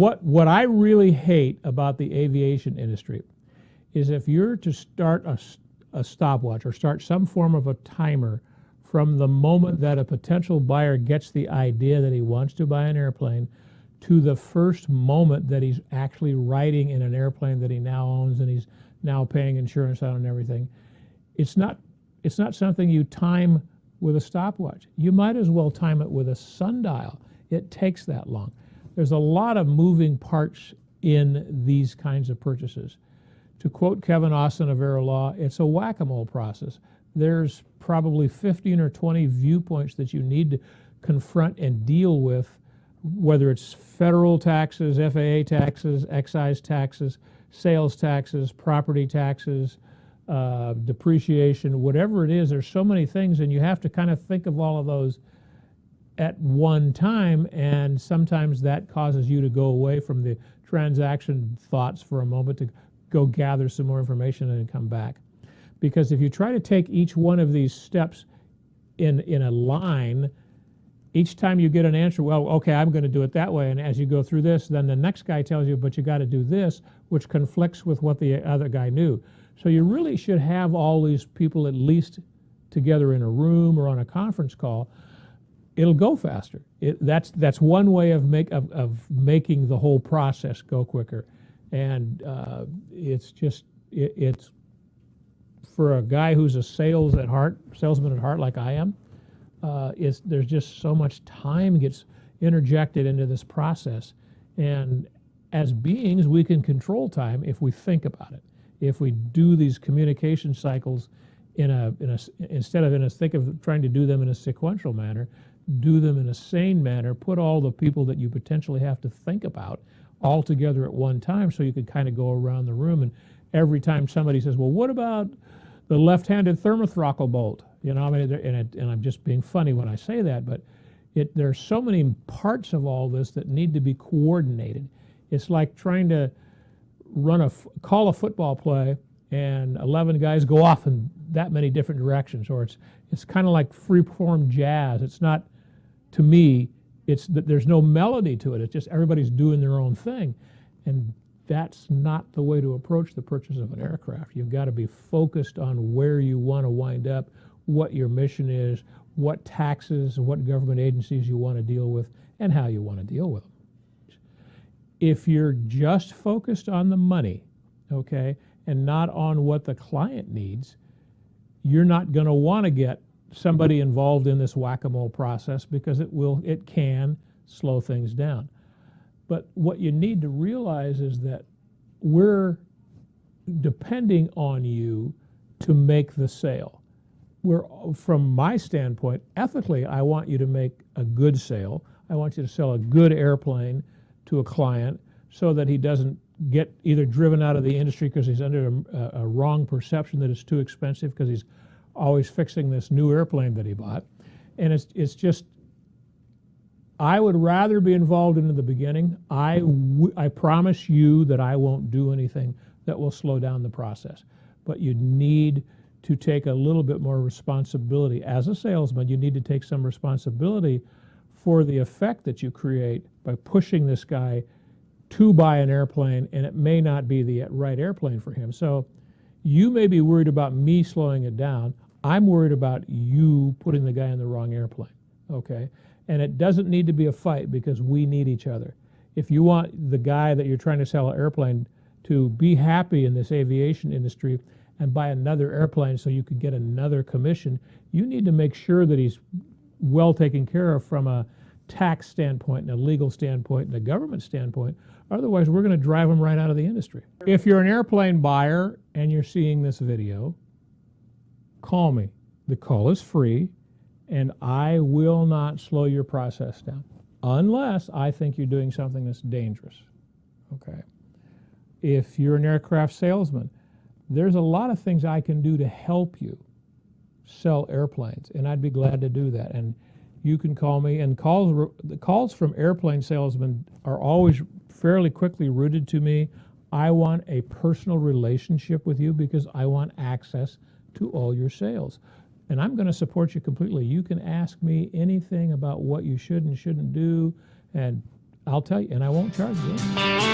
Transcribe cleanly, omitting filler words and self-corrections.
what I really hate about the aviation industry is if you're to start a stopwatch or start some form of a timer from the moment that a potential buyer gets the idea that he wants to buy an airplane to the first moment that he's actually riding in an airplane that he now owns and he's now paying insurance on and everything, it's not something you time with a stopwatch. You might as well time it with a sundial. It takes that long. There's a lot of moving parts in these kinds of purchases. To quote Kevin Alston of Aero Law, it's a whack-a-mole process. There's probably 15 or 20 viewpoints that you need to confront and deal with, whether it's federal taxes, FAA taxes, excise taxes, sales taxes, property taxes, depreciation, whatever it is. There's so many things, and you have to kind of think of all of those at one time, and sometimes that causes you to go away from the transaction thoughts for a moment to go gather some more information and come back. Because if you try to take each one of these steps in a line, each time you get an answer, well, okay, I'm going to do it that way, and as you go through this, then the next guy tells you, but you got to do this, which conflicts with what the other guy knew. So you really should have all these people at least together in a room or on a conference call. It'll go faster. That's one way of making the whole process go quicker, and it's for a guy who's a salesman at heart like I am. There's just so much time gets interjected into this process, and as beings we can control time if we think about it. If we do these communication cycles instead of think of trying to do them in a sequential manner, do them in a sane manner, put all the people that you potentially have to think about all together at one time so you can kind of go around the room, and every time somebody says, well, what about the left-handed thermothrottle bolt? You know, I mean, and I'm just being funny when I say that, but there's so many parts of all this that need to be coordinated. It's like trying to call a football play and 11 guys go off in that many different directions, or it's kind of like free-form jazz. It's not, to me, it's that there's no melody to it. It's just everybody's doing their own thing, and that's not the way to approach the purchase of an aircraft. You've got to be focused on where you want to wind up, what your mission is, what taxes, what government agencies you want to deal with, and how you want to deal with them. If you're just focused on the money, okay, and not on what the client needs, you're not going to want to get somebody involved in this whack-a-mole process because it can slow things down. But what you need to realize is that we're depending on you to make the sale. From my standpoint, ethically, I want you to make a good sale. I want you to sell a good airplane to a client so that he doesn't get either driven out of the industry because he's under a wrong perception that it's too expensive because he's always fixing this new airplane that he bought. And it's just, I would rather be involved in the beginning. I promise you that I won't do anything that will slow down the process. But you need to take a little bit more responsibility. As a salesman, you need to take some responsibility for the effect that you create by pushing this guy to buy an airplane, and it may not be the right airplane for him. So you may be worried about me slowing it down. I'm worried about you putting the guy in the wrong airplane, okay? And it doesn't need to be a fight because we need each other. If you want the guy that you're trying to sell an airplane to be happy in this aviation industry and buy another airplane so you could get another commission, you need to make sure that he's well taken care of from a tax standpoint and a legal standpoint and a government standpoint. Otherwise, we're going to drive them right out of the industry. If you're an airplane buyer and you're seeing this video, call me. The call is free, and I will not slow your process down unless I think you're doing something that's dangerous, okay? If you're an aircraft salesman, there's a lot of things I can do to help you sell airplanes, and I'd be glad to do that. And you can call me, and the calls from airplane salesmen are always fairly quickly routed to me. I want a personal relationship with you because I want access to all your sales. And I'm going to support you completely. You can ask me anything about what you should and shouldn't do, and I'll tell you, and I won't charge you.